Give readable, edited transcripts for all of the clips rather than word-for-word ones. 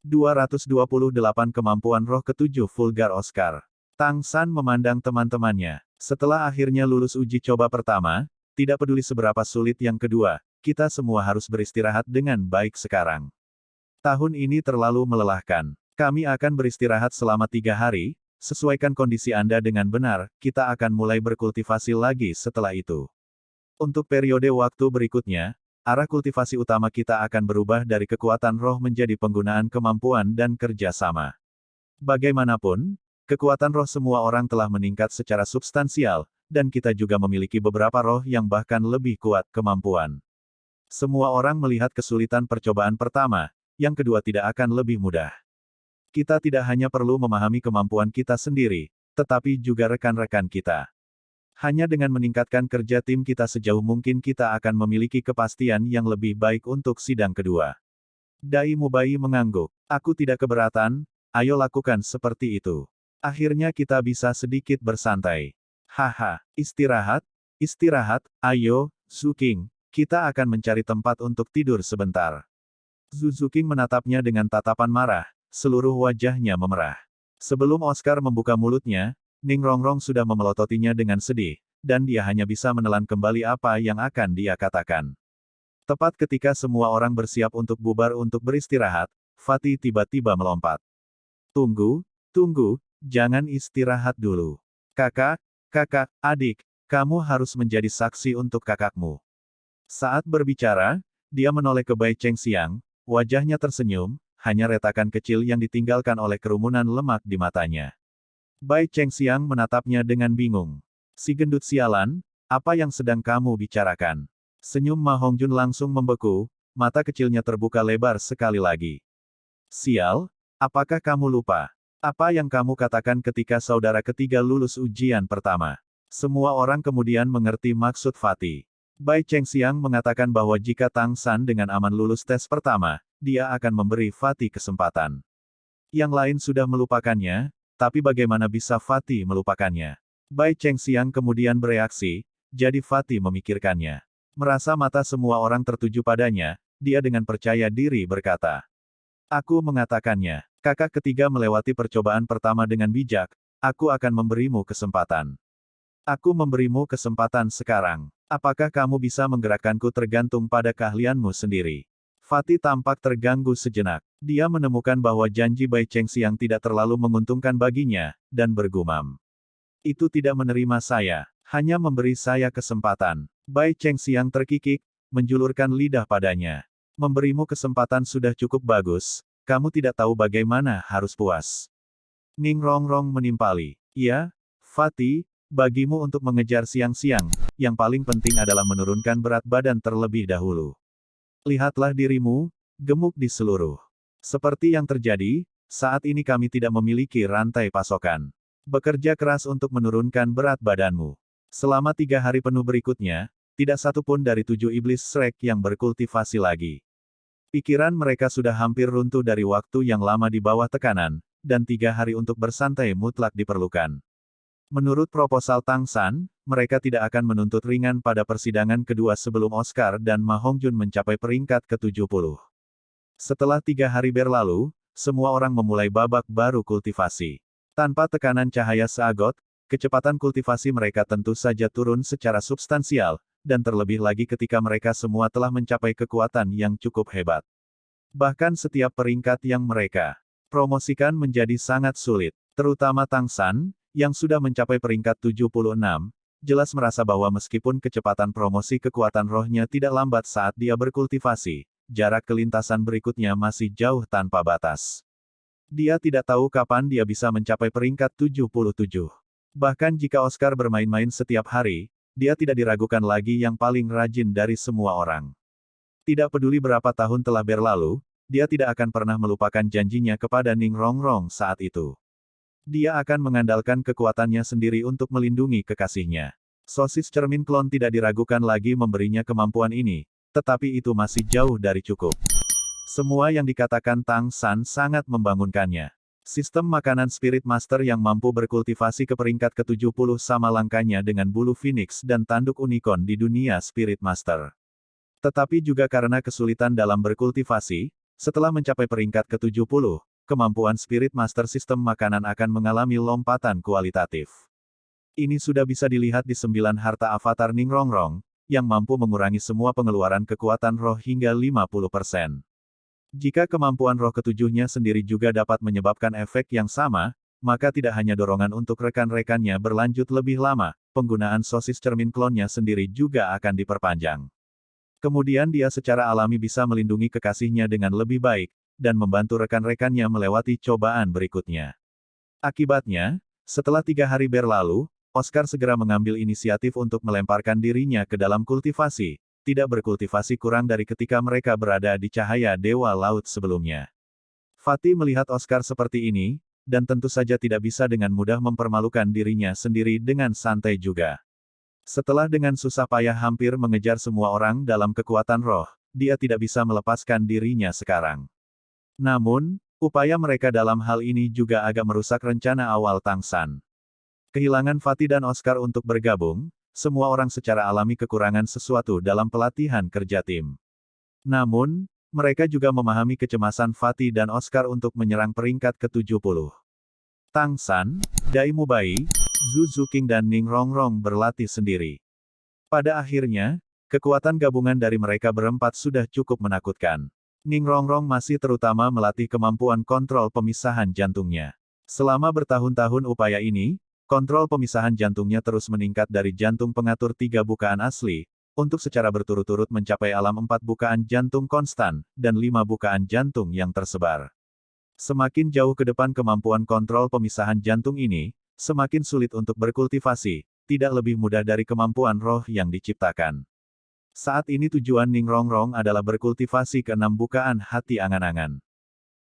228 kemampuan roh ketujuh vulgar Oscar. Tang San memandang teman-temannya. Setelah akhirnya lulus uji coba pertama, tidak peduli seberapa sulit yang kedua, kita semua harus beristirahat dengan baik sekarang. Tahun ini terlalu melelahkan. Kami akan beristirahat selama 3 hari, sesuaikan kondisi Anda dengan benar, kita akan mulai berkultivasi lagi setelah itu. Untuk periode waktu berikutnya, arah kultivasi utama kita akan berubah dari kekuatan roh menjadi penggunaan kemampuan dan kerja sama. Bagaimanapun, kekuatan roh semua orang telah meningkat secara substansial, dan kita juga memiliki beberapa roh yang bahkan lebih kuat kemampuan. Semua orang melihat kesulitan percobaan pertama, yang kedua tidak akan lebih mudah. Kita tidak hanya perlu memahami kemampuan kita sendiri, tetapi juga rekan-rekan kita. Hanya dengan meningkatkan kerja tim kita sejauh mungkin kita akan memiliki kepastian yang lebih baik untuk sidang kedua. Dai Mubai mengangguk. Aku tidak keberatan, ayo lakukan seperti itu. Akhirnya kita bisa sedikit bersantai. Haha, istirahat, istirahat, ayo, Zhu Qing, kita akan mencari tempat untuk tidur sebentar. Zhu Qing menatapnya dengan tatapan marah. Seluruh wajahnya memerah. Sebelum Oscar membuka mulutnya, Ning Rongrong sudah memelototinya dengan sedih, dan dia hanya bisa menelan kembali apa yang akan dia katakan. Tepat ketika semua orang bersiap untuk bubar untuk beristirahat, Fatih tiba-tiba melompat. Tunggu, tunggu, jangan istirahat dulu. Kakak, adik, kamu harus menjadi saksi untuk kakakmu. Saat berbicara, dia menoleh ke Bai Chengxiang, wajahnya tersenyum, hanya retakan kecil yang ditinggalkan oleh kerumunan lemak di matanya. Bai Chengxiang menatapnya dengan bingung. Si gendut sialan, apa yang sedang kamu bicarakan? Senyum Ma Hongjun langsung membeku, mata kecilnya terbuka lebar sekali lagi. Sial, apakah kamu lupa? Apa yang kamu katakan ketika saudara ketiga lulus ujian pertama? Semua orang kemudian mengerti maksud Fatih. Bai Chengxiang mengatakan bahwa jika Tang San dengan aman lulus tes pertama, dia akan memberi Fatih kesempatan. Yang lain sudah melupakannya, tapi bagaimana bisa Fatih melupakannya? Bai Chengxiang kemudian bereaksi, jadi Fatih memikirkannya. Merasa mata semua orang tertuju padanya, dia dengan percaya diri berkata. Aku mengatakannya, kakak ketiga melewati percobaan pertama dengan bijak, aku akan memberimu kesempatan. Aku memberimu kesempatan sekarang. Apakah kamu bisa menggerakkanku tergantung pada keahlianmu sendiri? Fatih tampak terganggu sejenak. Dia menemukan bahwa janji Bai Chengxiang tidak terlalu menguntungkan baginya, dan bergumam. Itu tidak menerima saya, hanya memberi saya kesempatan. Bai Chengxiang terkikik, menjulurkan lidah padanya. Memberimu kesempatan sudah cukup bagus, kamu tidak tahu bagaimana harus puas. Ning Rongrong menimpali. Iya, Fatih, bagimu untuk mengejar siang-siang, yang paling penting adalah menurunkan berat badan terlebih dahulu. Lihatlah dirimu, gemuk di seluruh. Seperti yang terjadi, saat ini kami tidak memiliki rantai pasokan. Bekerja keras untuk menurunkan berat badanmu. Selama 3 hari penuh berikutnya, tidak satu pun dari 7 iblis Shrek yang berkultivasi lagi. Pikiran mereka sudah hampir runtuh dari waktu yang lama di bawah tekanan, dan 3 hari untuk bersantai mutlak diperlukan. Menurut proposal Tang San, mereka tidak akan menuntut ringan pada persidangan kedua sebelum Oscar dan Ma Hongjun mencapai peringkat ke-70. Setelah 3 hari berlalu, semua orang memulai babak baru kultivasi. Tanpa tekanan cahaya seagot, kecepatan kultivasi mereka tentu saja turun secara substansial, dan terlebih lagi ketika mereka semua telah mencapai kekuatan yang cukup hebat. Bahkan setiap peringkat yang mereka promosikan menjadi sangat sulit, terutama Tang San, yang sudah mencapai peringkat 76, jelas merasa bahwa meskipun kecepatan promosi kekuatan rohnya tidak lambat saat dia berkultivasi, jarak kelintasan berikutnya masih jauh tanpa batas. Dia tidak tahu kapan dia bisa mencapai peringkat 77. Bahkan jika Oscar bermain-main setiap hari, dia tidak diragukan lagi yang paling rajin dari semua orang. Tidak peduli berapa tahun telah berlalu, dia tidak akan pernah melupakan janjinya kepada Ning Rongrong saat itu. Dia akan mengandalkan kekuatannya sendiri untuk melindungi kekasihnya. Sosis cermin klon tidak diragukan lagi memberinya kemampuan ini, tetapi itu masih jauh dari cukup. Semua yang dikatakan Tang San sangat membangunkannya. Sistem makanan Spirit Master yang mampu berkultivasi ke peringkat ke-70 sama langkahnya dengan bulu Phoenix dan tanduk unicorn di dunia Spirit Master. Tetapi juga karena kesulitan dalam berkultivasi, Setelah mencapai peringkat ke-70, kemampuan Spirit Master Sistem Makanan akan mengalami lompatan kualitatif. Ini sudah bisa dilihat di 9 harta avatar Ningrongrong, yang mampu mengurangi semua pengeluaran kekuatan roh hingga 50%. Jika kemampuan roh ketujuhnya sendiri juga dapat menyebabkan efek yang sama, maka tidak hanya dorongan untuk rekan-rekannya berlanjut lebih lama, penggunaan sosis cermin klonnya sendiri juga akan diperpanjang. Kemudian dia secara alami bisa melindungi kekasihnya dengan lebih baik, dan membantu rekan-rekannya melewati cobaan berikutnya. Akibatnya, setelah 3 hari berlalu, Oscar segera mengambil inisiatif untuk melemparkan dirinya ke dalam kultivasi, tidak berkultivasi kurang dari ketika mereka berada di cahaya Dewa Laut sebelumnya. Fatih melihat Oscar seperti ini, dan tentu saja tidak bisa dengan mudah mempermalukan dirinya sendiri dengan santai juga. Setelah dengan susah payah hampir mengejar semua orang dalam kekuatan roh, dia tidak bisa melepaskan dirinya sekarang. Namun, upaya mereka dalam hal ini juga agak merusak rencana awal Tang San. Kehilangan Fatih dan Oscar untuk bergabung, semua orang secara alami kekurangan sesuatu dalam pelatihan kerja tim. Namun, mereka juga memahami kecemasan Fatih dan Oscar untuk menyerang peringkat ke-70. Tang San, Dai Mubai, Zhu Zuqing dan Ning Rongrong berlatih sendiri. Pada akhirnya, kekuatan gabungan dari mereka berempat sudah cukup menakutkan. Ning Rongrong masih terutama melatih kemampuan kontrol pemisahan jantungnya. Selama bertahun-tahun upaya ini, kontrol pemisahan jantungnya terus meningkat dari jantung pengatur 3 bukaan asli, untuk secara berturut-turut mencapai alam 4 bukaan jantung konstan, dan 5 bukaan jantung yang tersebar. Semakin jauh ke depan kemampuan kontrol pemisahan jantung ini, semakin sulit untuk berkultivasi, tidak lebih mudah dari kemampuan roh yang diciptakan. Saat ini tujuan Ning Rongrong adalah berkultivasi ke 6 bukaan hati angan-angan.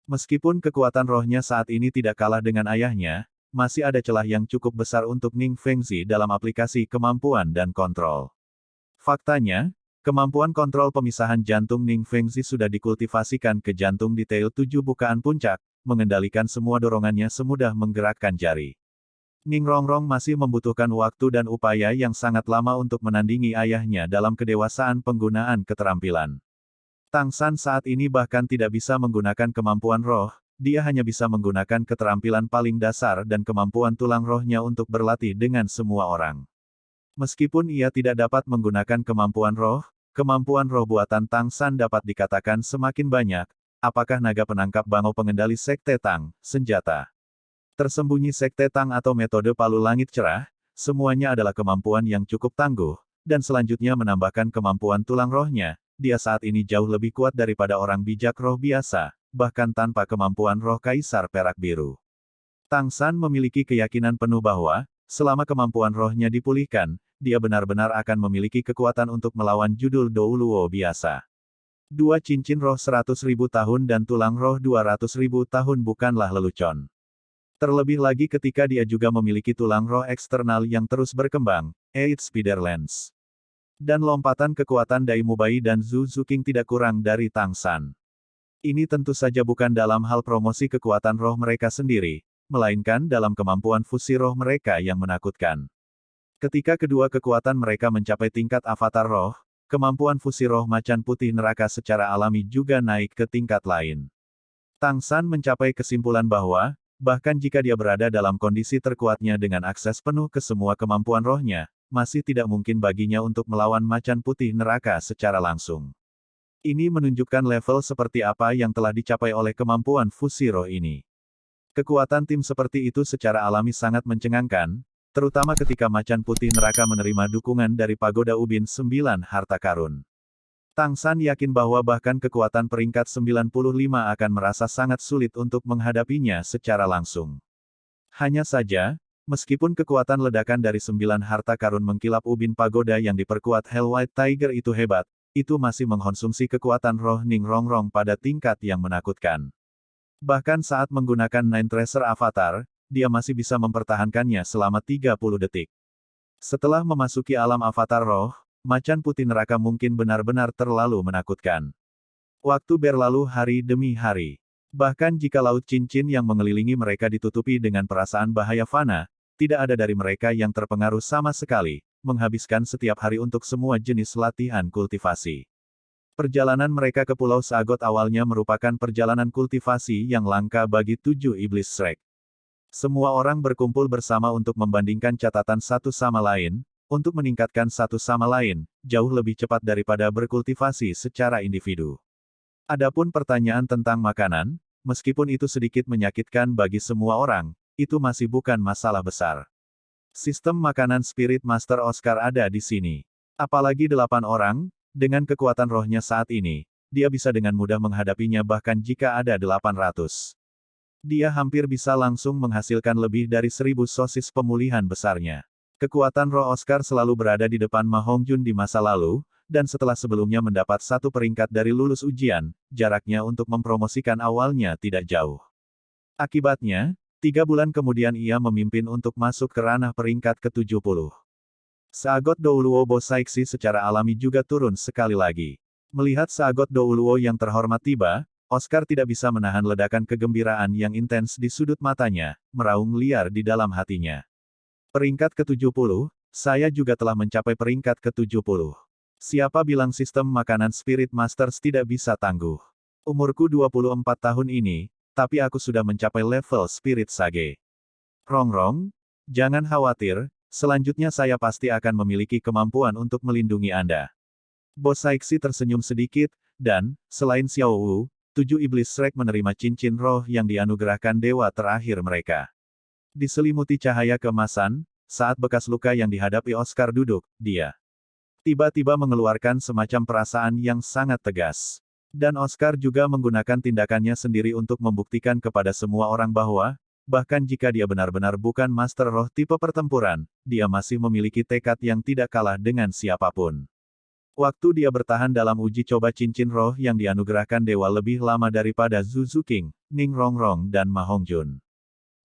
Meskipun kekuatan rohnya saat ini tidak kalah dengan ayahnya, masih ada celah yang cukup besar untuk Ning Fengzi dalam aplikasi kemampuan dan kontrol. Faktanya, kemampuan kontrol pemisahan jantung Ning Fengzi sudah dikultivasikan ke jantung detail 7 bukaan puncak, mengendalikan semua dorongannya semudah menggerakkan jari. Ning Rongrong masih membutuhkan waktu dan upaya yang sangat lama untuk menandingi ayahnya dalam kedewasaan penggunaan keterampilan. Tang San saat ini bahkan tidak bisa menggunakan kemampuan roh, dia hanya bisa menggunakan keterampilan paling dasar dan kemampuan tulang rohnya untuk berlatih dengan semua orang. Meskipun ia tidak dapat menggunakan kemampuan roh buatan Tang San dapat dikatakan semakin banyak. Apakah naga penangkap bangau pengendali Sekte Tang, senjata tersembunyi Sekte Tang atau metode palu langit cerah, semuanya adalah kemampuan yang cukup tangguh, dan selanjutnya menambahkan kemampuan tulang rohnya, dia saat ini jauh lebih kuat daripada orang bijak roh biasa, bahkan tanpa kemampuan roh Kaisar Perak Biru. Tang San memiliki keyakinan penuh bahwa, selama kemampuan rohnya dipulihkan, dia benar-benar akan memiliki kekuatan untuk melawan judul Douluo biasa. 2 cincin roh 100.000 tahun dan tulang roh 200.000 tahun bukanlah lelucon. Terlebih lagi ketika dia juga memiliki tulang roh eksternal yang terus berkembang, Eight Spider Lens. Dan lompatan kekuatan Dai Mubai dan Zhu Zuqing tidak kurang dari Tang San. Ini tentu saja bukan dalam hal promosi kekuatan roh mereka sendiri, melainkan dalam kemampuan fusi roh mereka yang menakutkan. Ketika kedua kekuatan mereka mencapai tingkat avatar roh, kemampuan fusi roh macan putih neraka secara alami juga naik ke tingkat lain. Tang San mencapai kesimpulan bahwa, bahkan jika dia berada dalam kondisi terkuatnya dengan akses penuh ke semua kemampuan rohnya, masih tidak mungkin baginya untuk melawan macan putih neraka secara langsung. Ini menunjukkan level seperti apa yang telah dicapai oleh kemampuan fusi roh ini. Kekuatan tim seperti itu secara alami sangat mencengangkan, terutama ketika macan putih neraka menerima dukungan dari Pagoda Ubin 9 harta karun. Tang San yakin bahwa bahkan kekuatan peringkat 95 akan merasa sangat sulit untuk menghadapinya secara langsung. Hanya saja, meskipun kekuatan ledakan dari 9 harta karun mengkilap Ubin Pagoda yang diperkuat Hell White Tiger itu hebat, itu masih mengkonsumsi kekuatan roh Ning Rongrong pada tingkat yang menakutkan. Bahkan saat menggunakan Nine Tracer Avatar, dia masih bisa mempertahankannya selama 30 detik. Setelah memasuki alam avatar roh, macan putih neraka mungkin benar-benar terlalu menakutkan. Waktu berlalu hari demi hari. Bahkan jika laut cincin yang mengelilingi mereka ditutupi dengan perasaan bahaya fana, tidak ada dari mereka yang terpengaruh sama sekali, menghabiskan setiap hari untuk semua jenis latihan kultivasi. Perjalanan mereka ke Pulau Sagot awalnya merupakan perjalanan kultivasi yang langka bagi 7 iblis Shrek. Semua orang berkumpul bersama untuk membandingkan catatan satu sama lain, untuk meningkatkan satu sama lain, jauh lebih cepat daripada berkultivasi secara individu. Adapun pertanyaan tentang makanan, meskipun itu sedikit menyakitkan bagi semua orang, itu masih bukan masalah besar. Sistem makanan Spirit Master Oscar ada di sini. Apalagi 8 orang, dengan kekuatan rohnya saat ini, dia bisa dengan mudah menghadapinya bahkan jika ada 800. Dia hampir bisa langsung menghasilkan lebih dari 1000 sosis pemulihan besarnya. Kekuatan roh Oscar selalu berada di depan Ma Hongjun di masa lalu, dan setelah sebelumnya mendapat satu peringkat dari lulus ujian, jaraknya untuk mempromosikan awalnya tidak jauh. Akibatnya, 3 bulan kemudian ia memimpin untuk masuk ke ranah peringkat ke-70. Sagot Douluo Bosaiksi secara alami juga turun sekali lagi. Melihat Sagot Douluo yang terhormat tiba, Oscar tidak bisa menahan ledakan kegembiraan yang intens di sudut matanya, meraung liar di dalam hatinya. Peringkat ke-70, saya juga telah mencapai peringkat ke-70. Siapa bilang sistem makanan Spirit Masters tidak bisa tangguh? Umurku 24 tahun ini, tapi aku sudah mencapai level Spirit Sage. Rongrong, jangan khawatir, selanjutnya saya pasti akan memiliki kemampuan untuk melindungi Anda. Bosaiksi tersenyum sedikit, dan, selain Xiao Wu, 7 iblis Shrek menerima cincin roh yang dianugerahkan dewa terakhir mereka. Diselimuti cahaya keemasan, saat bekas luka yang dihadapi Oscar duduk, dia tiba-tiba mengeluarkan semacam perasaan yang sangat tegas. Dan Oscar juga menggunakan tindakannya sendiri untuk membuktikan kepada semua orang bahwa, bahkan jika dia benar-benar bukan Master Roh tipe pertempuran, dia masih memiliki tekad yang tidak kalah dengan siapapun. Waktu dia bertahan dalam uji coba cincin roh yang dianugerahkan dewa lebih lama daripada Zhu Zuqing, Ning Rongrong dan Ma Hongjun.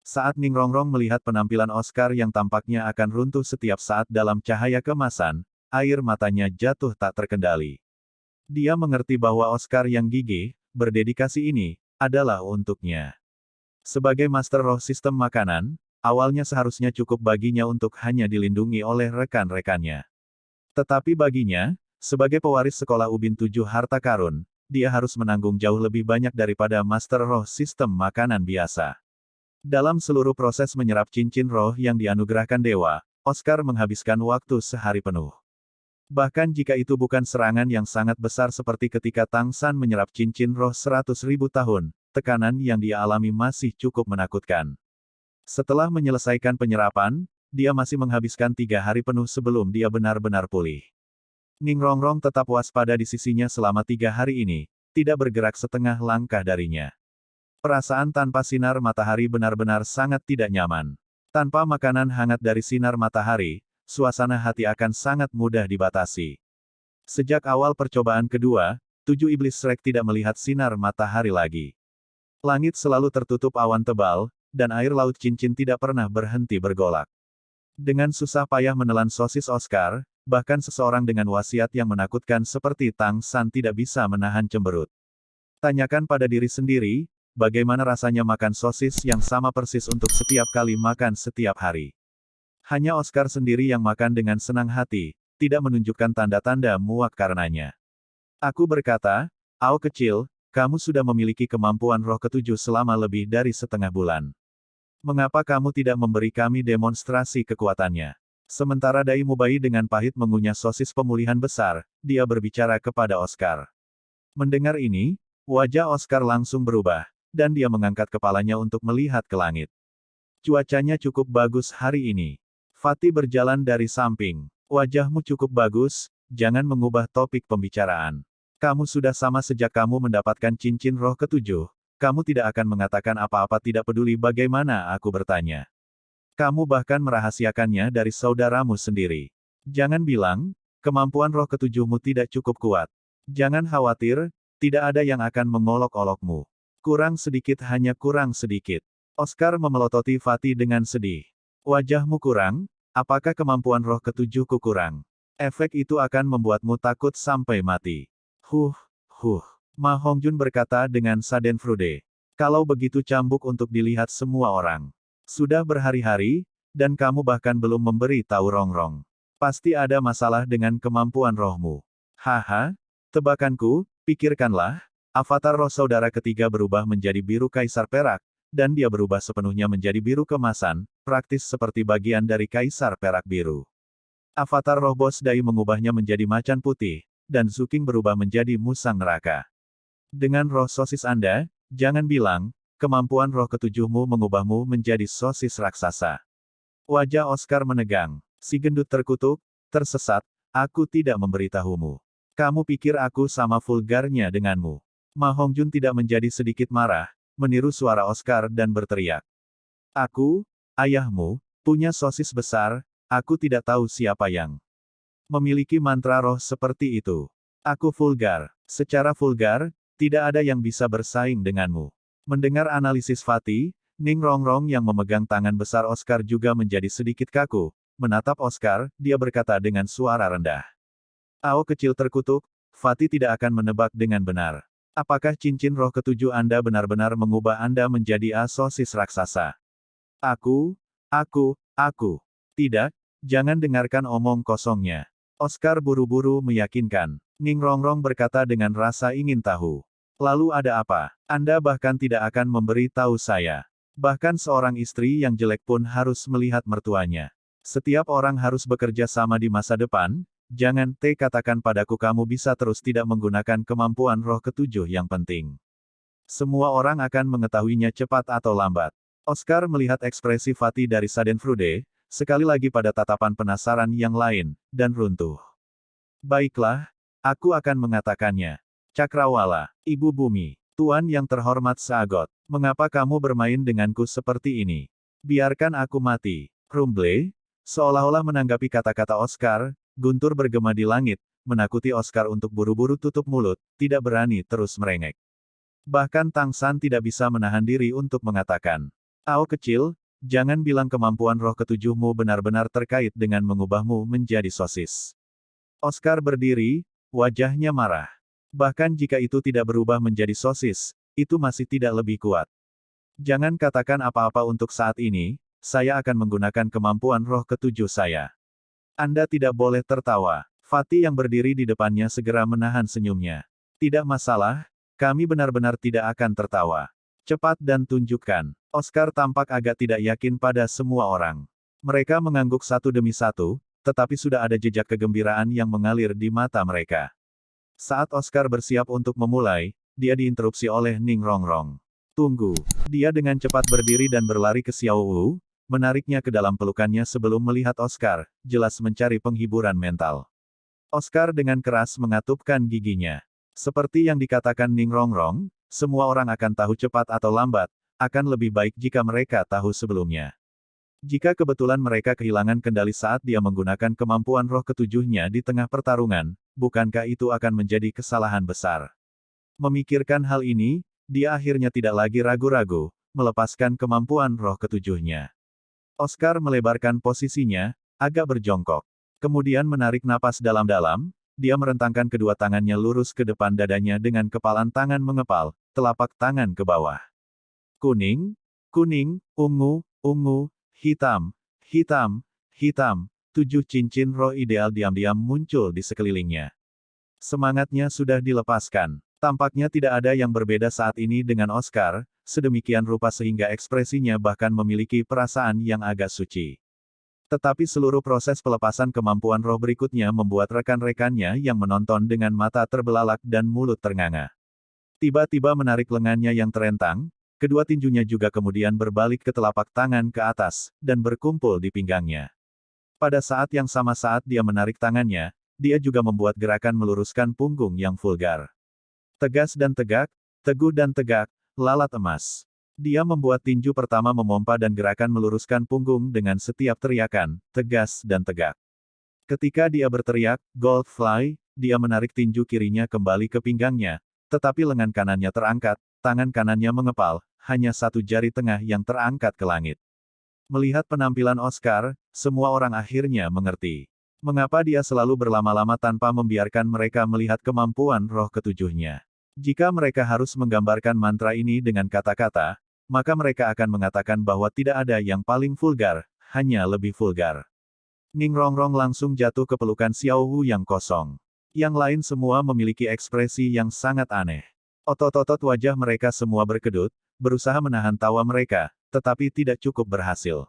Saat Ning Rongrong melihat penampilan Oscar yang tampaknya akan runtuh setiap saat dalam cahaya kemasan, air matanya jatuh tak terkendali. Dia mengerti bahwa Oscar yang gigih, berdedikasi ini, adalah untuknya. Sebagai Master Roh Sistem Makanan, awalnya seharusnya cukup baginya untuk hanya dilindungi oleh rekan-rekannya. Tetapi baginya, sebagai pewaris sekolah Ubin 7 Harta Karun, dia harus menanggung jauh lebih banyak daripada Master Roh Sistem Makanan biasa. Dalam seluruh proses menyerap cincin roh yang dianugerahkan dewa, Oscar menghabiskan waktu sehari penuh. Bahkan jika itu bukan serangan yang sangat besar seperti ketika Tang San menyerap cincin roh 100.000 tahun, tekanan yang dia alami masih cukup menakutkan. Setelah menyelesaikan penyerapan, dia masih menghabiskan 3 hari penuh sebelum dia benar-benar pulih. Ning Rongrong tetap waspada di sisinya selama 3 hari ini, tidak bergerak setengah langkah darinya. Perasaan tanpa sinar matahari benar-benar sangat tidak nyaman. Tanpa makanan hangat dari sinar matahari, suasana hati akan sangat mudah dibatasi. Sejak awal percobaan kedua, 7 iblis Shrek tidak melihat sinar matahari lagi. Langit selalu tertutup awan tebal, dan air laut cincin tidak pernah berhenti bergolak. Dengan susah payah menelan sosis Oscar, bahkan seseorang dengan wasiat yang menakutkan seperti Tang San tidak bisa menahan cemberut. Tanyakan pada diri sendiri, bagaimana rasanya makan sosis yang sama persis untuk setiap kali makan setiap hari. Hanya Oscar sendiri yang makan dengan senang hati, tidak menunjukkan tanda-tanda muak karenanya. Aku berkata, "Ao kecil, kamu sudah memiliki kemampuan roh ketujuh selama lebih dari setengah bulan. Mengapa kamu tidak memberi kami demonstrasi kekuatannya?" Sementara Dai Mubai dengan pahit mengunyah sosis pemulihan besar, dia berbicara kepada Oscar. Mendengar ini, wajah Oscar langsung berubah, dan dia mengangkat kepalanya untuk melihat ke langit. Cuacanya cukup bagus hari ini. Fatih berjalan dari samping. Wajahmu cukup bagus, jangan mengubah topik pembicaraan. Kamu sudah sama sejak kamu mendapatkan cincin roh ketujuh, kamu tidak akan mengatakan apa-apa tidak peduli bagaimana aku bertanya. Kamu bahkan merahasiakannya dari saudaramu sendiri. Jangan bilang, kemampuan roh ketujuhmu tidak cukup kuat. Jangan khawatir, tidak ada yang akan mengolok-olokmu. Kurang sedikit hanya kurang sedikit. Oscar memelototi Fatih dengan sedih. Wajahmu kurang, apakah kemampuan roh ketujuhku kurang? Efek itu akan membuatmu takut sampai mati. Huh. Ma Hongjun berkata dengan Schadenfreude. Kalau begitu cambuk untuk dilihat semua orang. Sudah berhari-hari, dan kamu bahkan belum memberi tahu Rongrong. Pasti ada masalah dengan kemampuan rohmu. Haha, Tebakanku, pikirkanlah, avatar roh saudara ketiga berubah menjadi biru kaisar perak, dan dia berubah sepenuhnya menjadi biru kemasan, praktis seperti bagian dari kaisar perak biru. Avatar roh bos Dai mengubahnya menjadi macan putih, dan Zuking berubah menjadi musang neraka. Dengan roh sosis Anda, jangan bilang, kemampuan roh ketujuhmu mengubahmu menjadi sosis raksasa. Wajah Oscar menegang. Si gendut terkutuk, tersesat, aku tidak memberitahumu. Kamu pikir aku sama vulgarnya denganmu. Ma Hongjun tidak menjadi sedikit marah, meniru suara Oscar dan berteriak. Aku, ayahmu, punya sosis besar, aku tidak tahu siapa yang memiliki mantra roh seperti itu. Aku vulgar. Secara vulgar, tidak ada yang bisa bersaing denganmu. Mendengar analisis Fatih, Ning Rongrong yang memegang tangan besar Oscar juga menjadi sedikit kaku. Menatap Oscar, dia berkata dengan suara rendah. Ao kecil terkutuk, Fatih tidak akan menebak dengan benar. Apakah cincin roh ketujuh Anda benar-benar mengubah Anda menjadi sosis raksasa? Aku. Tidak, jangan dengarkan omong kosongnya. Oscar buru-buru meyakinkan. Ning Rongrong berkata dengan rasa ingin tahu. Lalu ada apa? Anda bahkan tidak akan memberi tahu saya. Bahkan seorang istri yang jelek pun harus melihat mertuanya. Setiap orang harus bekerja sama di masa depan, jangan katakan padaku kamu bisa terus tidak menggunakan kemampuan roh ketujuh yang penting. Semua orang akan mengetahuinya cepat atau lambat. Oscar melihat ekspresi Fatih dari Schadenfreude, sekali lagi pada tatapan penasaran yang lain, dan runtuh. Baiklah, aku akan mengatakannya. Cakrawala, Ibu Bumi, Tuan yang terhormat Sagot, mengapa kamu bermain denganku seperti ini? Biarkan aku mati. Rumble, seolah-olah menanggapi kata-kata Oscar, guntur bergema di langit, menakuti Oscar untuk buru-buru tutup mulut, tidak berani terus merengek. Bahkan Tang San tidak bisa menahan diri untuk mengatakan, Ao kecil, jangan bilang kemampuan roh ketujuhmu benar-benar terkait dengan mengubahmu menjadi sosis. Oscar berdiri, wajahnya marah. Bahkan jika itu tidak berubah menjadi sosis, itu masih tidak lebih kuat. Jangan katakan apa-apa untuk saat ini, saya akan menggunakan kemampuan roh ketujuh saya. Anda tidak boleh tertawa. Fatih yang berdiri di depannya segera menahan senyumnya. Tidak masalah, kami benar-benar tidak akan tertawa. Cepat dan tunjukkan. Oscar tampak agak tidak yakin pada semua orang. Mereka mengangguk satu demi satu, tetapi sudah ada jejak kegembiraan yang mengalir di mata mereka. Saat Oscar bersiap untuk memulai, dia diinterupsi oleh Ning Rongrong. Tunggu. Dia dengan cepat berdiri dan berlari ke Xiao Wu, menariknya ke dalam pelukannya sebelum melihat Oscar, jelas mencari penghiburan mental. Oscar dengan keras mengatupkan giginya. Seperti yang dikatakan Ning Rongrong, semua orang akan tahu cepat atau lambat, akan lebih baik jika mereka tahu sebelumnya. Jika kebetulan mereka kehilangan kendali saat dia menggunakan kemampuan roh ketujuhnya di tengah pertarungan, bukankah itu akan menjadi kesalahan besar? Memikirkan hal ini, dia akhirnya tidak lagi ragu-ragu, melepaskan kemampuan roh ketujuhnya. Oscar melebarkan posisinya, agak berjongkok. Kemudian menarik napas dalam-dalam, dia merentangkan kedua tangannya lurus ke depan dadanya dengan kepalan tangan mengepal, telapak tangan ke bawah. Kuning, kuning, ungu, ungu, hitam, hitam, hitam, 7 cincin roh ideal diam-diam muncul di sekelilingnya. Semangatnya sudah dilepaskan. Tampaknya tidak ada yang berbeda saat ini dengan Oscar, sedemikian rupa sehingga ekspresinya bahkan memiliki perasaan yang agak suci. Tetapi seluruh proses pelepasan kemampuan roh berikutnya membuat rekan-rekannya yang menonton dengan mata terbelalak dan mulut ternganga. Tiba-tiba menarik lengannya yang terentang, kedua tinjunya juga kemudian berbalik ke telapak tangan ke atas, dan berkumpul di pinggangnya. Pada saat yang sama saat dia menarik tangannya, dia juga membuat gerakan meluruskan punggung yang vulgar. Tegas dan tegak, teguh dan tegak, lalat emas. Dia membuat tinju pertama memompa dan gerakan meluruskan punggung dengan setiap teriakan, tegas dan tegak. Ketika dia berteriak, Gold Fly, dia menarik tinju kirinya kembali ke pinggangnya, tetapi lengan kanannya terangkat, tangan kanannya mengepal, hanya satu jari tengah yang terangkat ke langit. Melihat penampilan Oscar, semua orang akhirnya mengerti. Mengapa dia selalu berlama-lama tanpa membiarkan mereka melihat kemampuan roh ketujuhnya. Jika mereka harus menggambarkan mantra ini dengan kata-kata, maka mereka akan mengatakan bahwa tidak ada yang paling vulgar, hanya lebih vulgar. Ning Rongrong langsung jatuh ke pelukan Xiao Wu yang kosong. Yang lain semua memiliki ekspresi yang sangat aneh. Otot-otot wajah mereka semua berkedut, berusaha menahan tawa mereka, tetapi tidak cukup berhasil.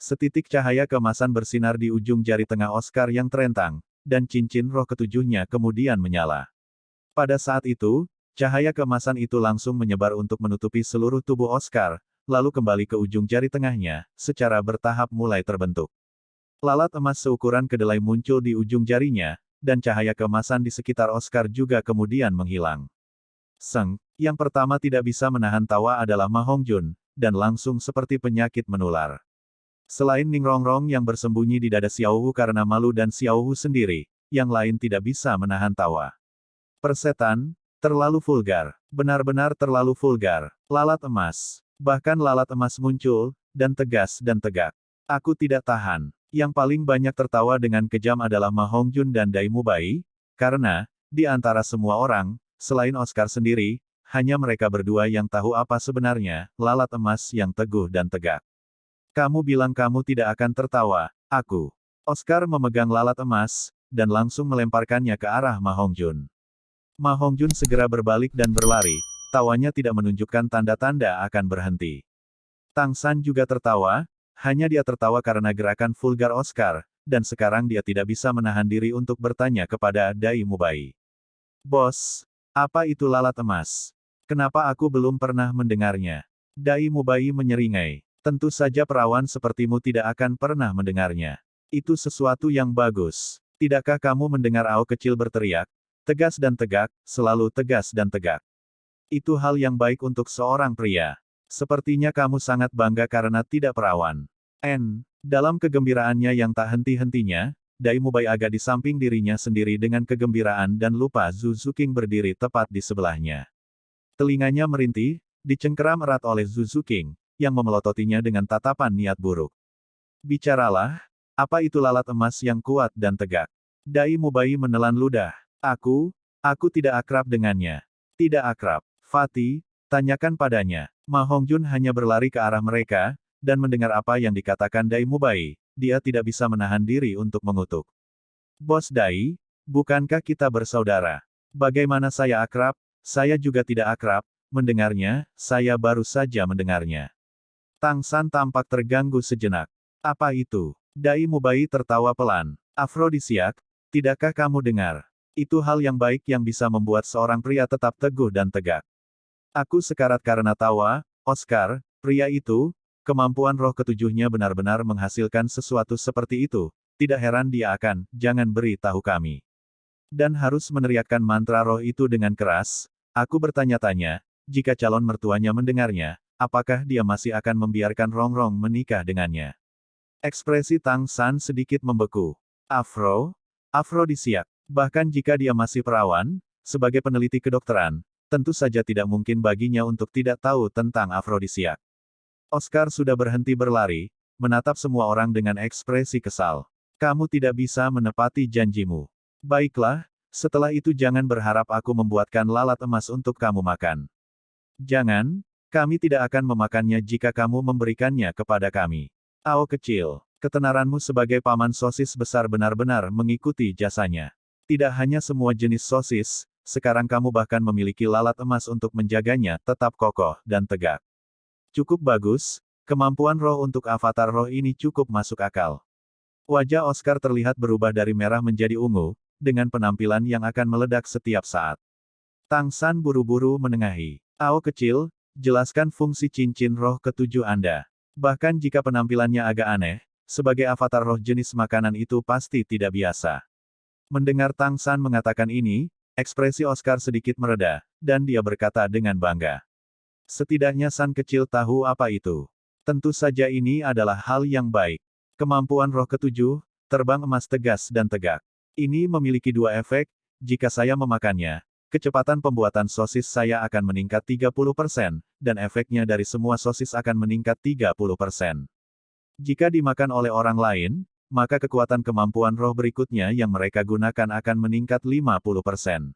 Setitik cahaya keemasan bersinar di ujung jari tengah Oscar yang terentang, dan cincin roh ketujuhnya kemudian menyala. Pada saat itu, cahaya keemasan itu langsung menyebar untuk menutupi seluruh tubuh Oscar, lalu kembali ke ujung jari tengahnya, secara bertahap mulai terbentuk. Lalat emas seukuran kedelai muncul di ujung jarinya, dan cahaya keemasan di sekitar Oscar juga kemudian menghilang. Yang pertama tidak bisa menahan tawa adalah Ma Hongjun, dan langsung seperti penyakit menular. Selain Ning Rongrong yang bersembunyi di dada Xiao Hu karena malu dan Xiao Hu sendiri, yang lain tidak bisa menahan tawa. Persetan, terlalu vulgar. Benar-benar terlalu vulgar. Lalat emas. Bahkan lalat emas muncul, dan tegas dan tegak. Aku tidak tahan. Yang paling banyak tertawa dengan kejam adalah Ma Hongjun dan Dai Mubai, karena, di antara semua orang, selain Oscar sendiri, hanya mereka berdua yang tahu apa sebenarnya, lalat emas yang teguh dan tegak. Kamu bilang kamu tidak akan tertawa, aku. Oscar memegang lalat emas, dan langsung melemparkannya ke arah Ma Hongjun. Ma Hongjun segera berbalik dan berlari, tawanya tidak menunjukkan tanda-tanda akan berhenti. Tang San juga tertawa, hanya dia tertawa karena gerakan vulgar Oscar, dan sekarang dia tidak bisa menahan diri untuk bertanya kepada Dai Mubai. Bos, apa itu lalat emas? Kenapa aku belum pernah mendengarnya? Dai Mubai menyeringai. Tentu saja perawan sepertimu tidak akan pernah mendengarnya. Itu sesuatu yang bagus. Tidakkah kamu mendengar Ao kecil berteriak? Tegas dan tegak, selalu tegas dan tegak. Itu hal yang baik untuk seorang pria. Sepertinya kamu sangat bangga karena tidak perawan. Dalam kegembiraannya yang tak henti-hentinya, Dai Mubai agak di samping dirinya sendiri dengan kegembiraan dan lupa Zhu Zuqing berdiri tepat di sebelahnya. Telinganya merintih, dicengkeram erat oleh Zhu Zuqing, yang memelototinya dengan tatapan niat buruk. Bicaralah, apa itu lalat emas yang kuat dan tegak? Dai Mubai menelan ludah. Aku tidak akrab dengannya. Tidak akrab. Fatih, tanyakan padanya. Ma Hongjun hanya berlari ke arah mereka, dan mendengar apa yang dikatakan Dai Mubai, dia tidak bisa menahan diri untuk mengutuk. Bos Dai, bukankah kita bersaudara? Bagaimana saya akrab? Saya juga tidak akrab. Mendengarnya, saya baru saja mendengarnya. Tang San tampak terganggu sejenak. Apa itu? Dai Mubai tertawa pelan. Afrodisiak, tidakkah kamu dengar? Itu hal yang baik yang bisa membuat seorang pria tetap teguh dan tegak. Aku sekarat karena tawa, Oscar, pria itu, kemampuan roh ketujuhnya benar-benar menghasilkan sesuatu seperti itu, tidak heran dia akan, jangan beri tahu kami. Dan harus meneriakkan mantra roh itu dengan keras, aku bertanya-tanya, jika calon mertuanya mendengarnya, apakah dia masih akan membiarkan Rongrong menikah dengannya? Ekspresi Tang San sedikit membeku. Afrodisiak. Bahkan jika dia masih perawan, sebagai peneliti kedokteran, tentu saja tidak mungkin baginya untuk tidak tahu tentang afrodisiak. Oscar sudah berhenti berlari, menatap semua orang dengan ekspresi kesal. Kamu tidak bisa menepati janjimu. Baiklah, setelah itu jangan berharap aku membuatkan lalat emas untuk kamu makan. Jangan, kami tidak akan memakannya jika kamu memberikannya kepada kami. Ao kecil, ketenaranmu sebagai paman sosis besar benar-benar mengikuti jasanya. Tidak hanya semua jenis sosis, sekarang kamu bahkan memiliki lalat emas untuk menjaganya tetap kokoh dan tegak. Cukup bagus, kemampuan roh untuk avatar roh ini cukup masuk akal. Wajah Oscar terlihat berubah dari merah menjadi ungu, dengan penampilan yang akan meledak setiap saat. Tang San buru-buru menengahi. Ao kecil, jelaskan fungsi cincin roh ketujuh Anda. Bahkan jika penampilannya agak aneh, sebagai avatar roh jenis makanan itu pasti tidak biasa. Mendengar Tang San mengatakan ini, ekspresi Oscar sedikit mereda, dan dia berkata dengan bangga. Setidaknya San kecil tahu apa itu. Tentu saja ini adalah hal yang baik. Kemampuan roh ketujuh, terbang emas tegas dan tegak. Ini memiliki dua efek, jika saya memakannya, kecepatan pembuatan sosis saya akan meningkat 30%, dan efeknya dari semua sosis akan meningkat 30%. Jika dimakan oleh orang lain, maka kekuatan kemampuan roh berikutnya yang mereka gunakan akan meningkat 50%.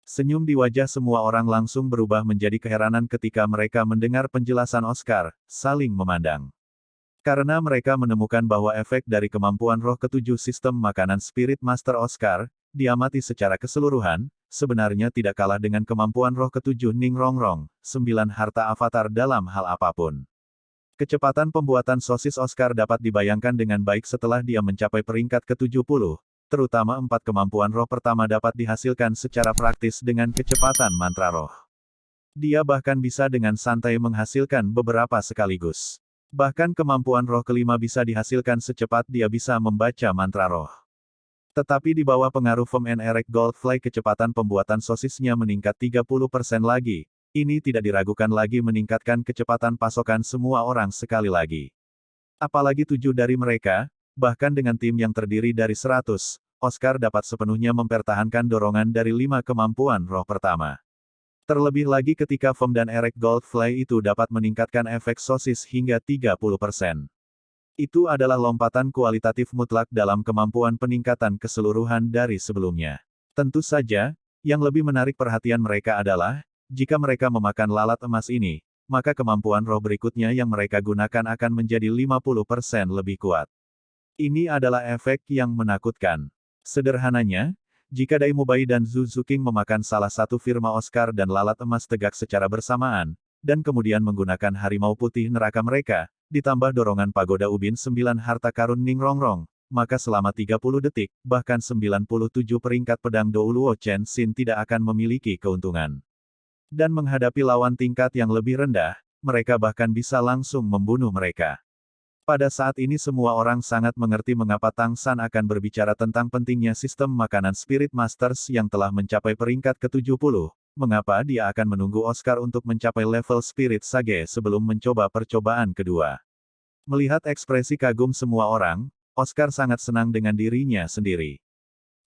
Senyum di wajah semua orang langsung berubah menjadi keheranan ketika mereka mendengar penjelasan Oscar, saling memandang. Karena mereka menemukan bahwa efek dari kemampuan roh ketujuh sistem makanan Spirit Master Oscar, diamati secara keseluruhan, sebenarnya tidak kalah dengan kemampuan roh ketujuh Ning Rongrong, 9 harta avatar dalam hal apapun. Kecepatan pembuatan sosis Oscar dapat dibayangkan dengan baik setelah dia mencapai peringkat ke-70, terutama 4 kemampuan roh pertama dapat dihasilkan secara praktis dengan kecepatan mantra roh. Dia bahkan bisa dengan santai menghasilkan beberapa sekaligus. Bahkan kemampuan roh kelima bisa dihasilkan secepat dia bisa membaca mantra roh. Tetapi di bawah pengaruh Foam and Erect Goldfly kecepatan pembuatan sosisnya meningkat 30% lagi. Ini tidak diragukan lagi meningkatkan kecepatan pasokan semua orang sekali lagi. Apalagi 7 dari mereka, bahkan dengan tim yang terdiri dari 100, Oscar dapat sepenuhnya mempertahankan dorongan dari 5 kemampuan roh pertama. Terlebih lagi ketika Foam dan Erect Goldfly itu dapat meningkatkan efek sosis hingga 30%. Itu adalah lompatan kualitatif mutlak dalam kemampuan peningkatan keseluruhan dari sebelumnya. Tentu saja, yang lebih menarik perhatian mereka adalah, jika mereka memakan lalat emas ini, maka kemampuan roh berikutnya yang mereka gunakan akan menjadi 50% lebih kuat. Ini adalah efek yang menakutkan. Sederhananya, jika Dai Mubai dan Zhu Zuqing memakan salah satu firma Oscar dan lalat emas tegak secara bersamaan, dan kemudian menggunakan harimau putih neraka mereka, ditambah dorongan pagoda ubin 9 harta karun Ning Rongrong, maka selama 30 detik, bahkan 97 peringkat pedang Douluo Chen Xin tidak akan memiliki keuntungan. Dan menghadapi lawan tingkat yang lebih rendah, mereka bahkan bisa langsung membunuh mereka. Pada saat ini semua orang sangat mengerti mengapa Tang San akan berbicara tentang pentingnya sistem makanan Spirit Masters yang telah mencapai peringkat ke-70, mengapa dia akan menunggu Oscar untuk mencapai level Spirit Sage sebelum mencoba percobaan kedua. Melihat ekspresi kagum semua orang, Oscar sangat senang dengan dirinya sendiri.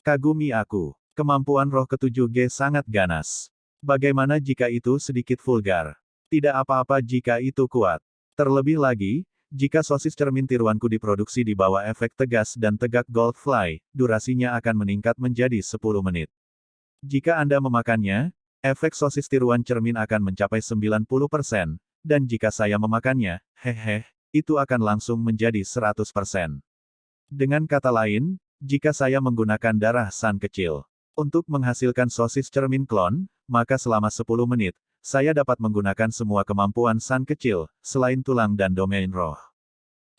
Kagumi aku, kemampuan roh ke-7G sangat ganas. Bagaimana jika itu sedikit vulgar? Tidak apa-apa jika itu kuat. Terlebih lagi, jika sosis cermin tiruanku diproduksi di bawah efek tegas dan tegak Goldfly, durasinya akan meningkat menjadi 10 menit. Jika Anda memakannya, efek sosis tiruan cermin akan mencapai 90%, dan jika saya memakannya, itu akan langsung menjadi 100%. Dengan kata lain, jika saya menggunakan darah San kecil untuk menghasilkan sosis cermin klon, maka selama 10 menit, saya dapat menggunakan semua kemampuan San kecil, selain tulang dan domain roh.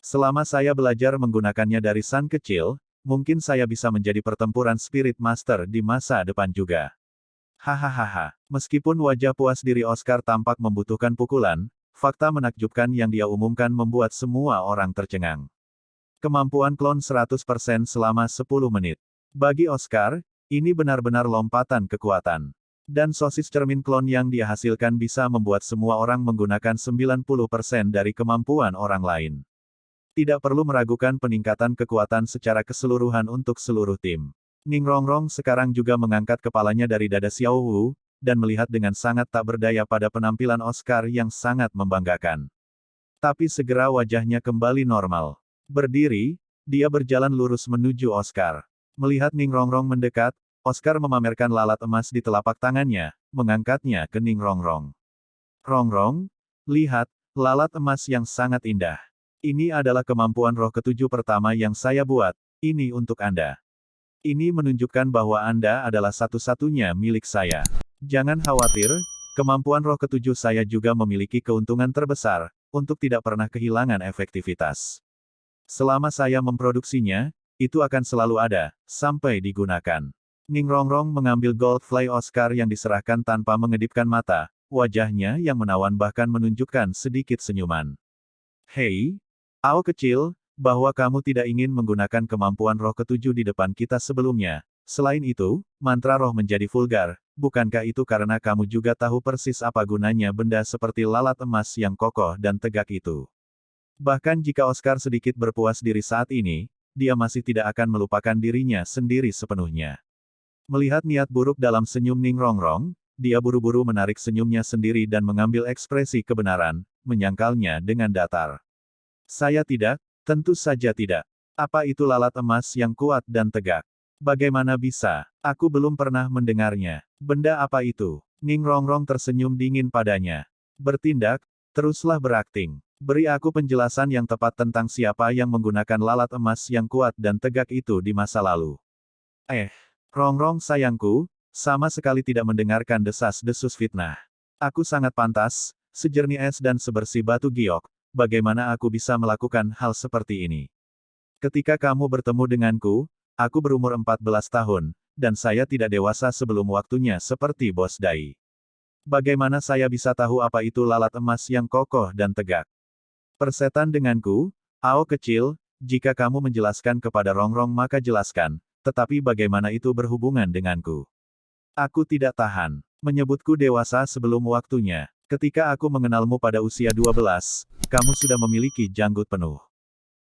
Selama saya belajar menggunakannya dari San kecil, mungkin saya bisa menjadi pertempuran Spirit Master di masa depan juga. Hahaha. Meskipun wajah puas diri Oscar tampak membutuhkan pukulan, fakta menakjubkan yang dia umumkan membuat semua orang tercengang. Kemampuan klon 100% selama 10 menit. Bagi Oscar, ini benar-benar lompatan kekuatan. Dan sosis cermin klon yang dia hasilkan bisa membuat semua orang menggunakan 90% dari kemampuan orang lain. Tidak perlu meragukan peningkatan kekuatan secara keseluruhan untuk seluruh tim. Ning Rongrong sekarang juga mengangkat kepalanya dari dada Xiao Wu, dan melihat dengan sangat tak berdaya pada penampilan Oscar yang sangat membanggakan. Tapi segera wajahnya kembali normal. Berdiri, dia berjalan lurus menuju Oscar. Melihat Ning Rongrong mendekat, Oscar memamerkan lalat emas di telapak tangannya, mengangkatnya ke Ning Rongrong. Rongrong, lihat, lalat emas yang sangat indah. Ini adalah kemampuan roh ke-7 pertama yang saya buat, ini untuk Anda. Ini menunjukkan bahwa Anda adalah satu-satunya milik saya. Jangan khawatir, kemampuan roh ke-7 saya juga memiliki keuntungan terbesar, untuk tidak pernah kehilangan efektivitas. Selama saya memproduksinya, itu akan selalu ada, sampai digunakan. Ning Rongrong mengambil Goldfly Oscar yang diserahkan tanpa mengedipkan mata, wajahnya yang menawan bahkan menunjukkan sedikit senyuman. Hei, Ao kecil, bahwa kamu tidak ingin menggunakan kemampuan roh ke-7 di depan kita sebelumnya. Selain itu, mantra roh menjadi vulgar, bukankah itu karena kamu juga tahu persis apa gunanya benda seperti lalat emas yang kokoh dan tegak itu? Bahkan jika Oscar sedikit berpuas diri saat ini, dia masih tidak akan melupakan dirinya sendiri sepenuhnya. Melihat niat buruk dalam senyum Ning Rongrong, dia buru-buru menarik senyumnya sendiri dan mengambil ekspresi kebenaran, menyangkalnya dengan datar. Saya tidak, tentu saja tidak. Apa itu lalat emas yang kuat dan tegak? Bagaimana bisa? Aku belum pernah mendengarnya. Benda apa itu? Ning Rongrong tersenyum dingin padanya. Bertindak, teruslah berakting. Beri aku penjelasan yang tepat tentang siapa yang menggunakan lalat emas yang kuat dan tegak itu di masa lalu. Rongrong sayangku, sama sekali tidak mendengarkan desas-desus fitnah. Aku sangat pantas, sejernih es dan sebersih batu giok, bagaimana aku bisa melakukan hal seperti ini? Ketika kamu bertemu denganku, aku berumur 14 tahun, dan saya tidak dewasa sebelum waktunya seperti Bos Dai. Bagaimana saya bisa tahu apa itu lalat emas yang kokoh dan tegak? Persetan denganku, Ao kecil, jika kamu menjelaskan kepada Rongrong maka jelaskan, tetapi bagaimana itu berhubungan denganku? Aku tidak tahan. Menyebutku dewasa sebelum waktunya. Ketika aku mengenalmu pada usia 12, kamu sudah memiliki janggut penuh.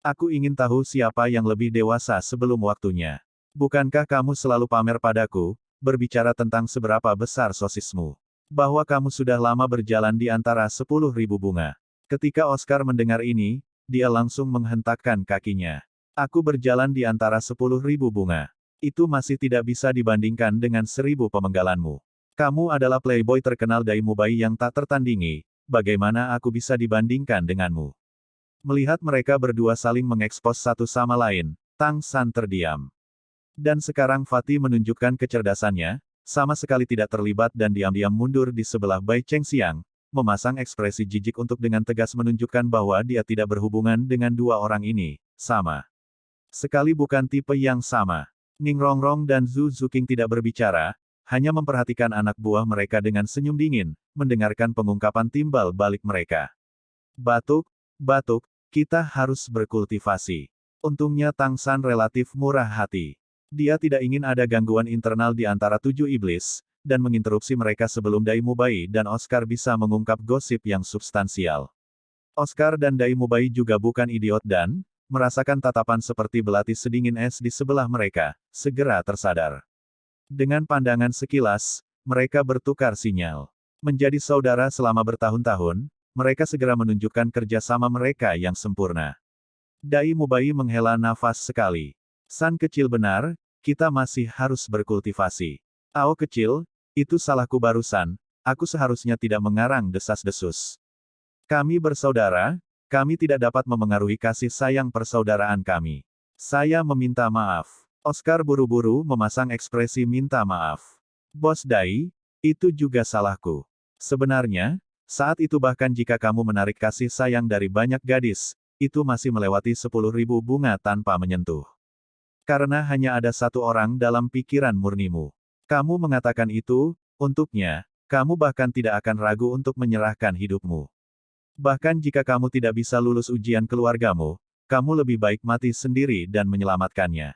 Aku ingin tahu siapa yang lebih dewasa sebelum waktunya. Bukankah kamu selalu pamer padaku, berbicara tentang seberapa besar sosismu? Bahwa kamu sudah lama berjalan di antara 10.000 bunga. Ketika Oscar mendengar ini, dia langsung menghentakkan kakinya. Aku berjalan di antara 10.000 bunga. Itu masih tidak bisa dibandingkan dengan 1.000 pemenggalanmu. Kamu adalah playboy terkenal Dai Mubai yang tak tertandingi, bagaimana aku bisa dibandingkan denganmu? Melihat mereka berdua saling mengekspos satu sama lain, Tang San terdiam. Dan sekarang Fatih menunjukkan kecerdasannya, sama sekali tidak terlibat dan diam-diam mundur di sebelah Bai Chengxiang, memasang ekspresi jijik untuk dengan tegas menunjukkan bahwa dia tidak berhubungan dengan dua orang ini, sama. Sekali bukan tipe yang sama. Ning Rongrong dan Zhu Zuqing tidak berbicara, hanya memperhatikan anak buah mereka dengan senyum dingin, mendengarkan pengungkapan timbal balik mereka. Batuk, batuk, kita harus berkultivasi. Untungnya Tang San relatif murah hati. Dia tidak ingin ada gangguan internal di antara 7 iblis, dan menginterupsi mereka sebelum Dai Mubai dan Oscar bisa mengungkap gosip yang substansial. Oscar dan Dai Mubai juga bukan idiot dan, merasakan tatapan seperti belati sedingin es di sebelah mereka, segera tersadar. Dengan pandangan sekilas, mereka bertukar sinyal. Menjadi saudara selama bertahun-tahun, mereka segera menunjukkan kerjasama mereka yang sempurna. Dai Mubai menghela nafas sekali. San kecil benar, kita masih harus berkultivasi. Ao kecil, itu salahku barusan, aku seharusnya tidak mengarang desas-desus. Kami bersaudara, kami tidak dapat memengaruhi kasih sayang persaudaraan kami. Saya meminta maaf. Oscar buru-buru memasang ekspresi minta maaf. Bos Dai, itu juga salahku. Sebenarnya, saat itu bahkan jika kamu menarik kasih sayang dari banyak gadis, itu masih melewati 10.000 bunga tanpa menyentuh. Karena hanya ada satu orang dalam pikiran murnimu. Kamu mengatakan itu, untuknya, kamu bahkan tidak akan ragu untuk menyerahkan hidupmu. Bahkan jika kamu tidak bisa lulus ujian keluargamu, kamu lebih baik mati sendiri dan menyelamatkannya.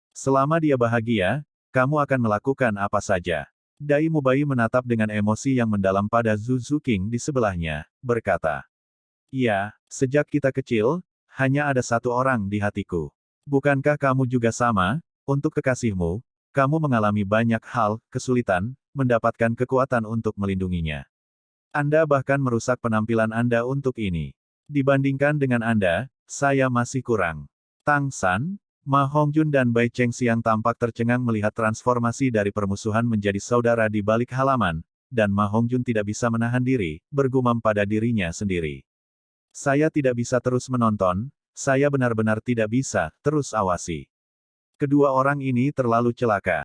Selama dia bahagia, kamu akan melakukan apa saja. Dai Mubai menatap dengan emosi yang mendalam pada Zhu Zuqing di sebelahnya, berkata. Ya, sejak kita kecil, hanya ada satu orang di hatiku. Bukankah kamu juga sama, untuk kekasihmu, kamu mengalami banyak hal, kesulitan, mendapatkan kekuatan untuk melindunginya. Anda bahkan merusak penampilan Anda untuk ini. Dibandingkan dengan Anda, saya masih kurang. Tang San, Ma Hongjun dan Bai Chengxiang tampak tercengang melihat transformasi dari permusuhan menjadi saudara di balik halaman, dan Ma Hongjun tidak bisa menahan diri, bergumam pada dirinya sendiri. Saya tidak bisa terus menonton, saya benar-benar tidak bisa terus awasi. Kedua orang ini terlalu celaka.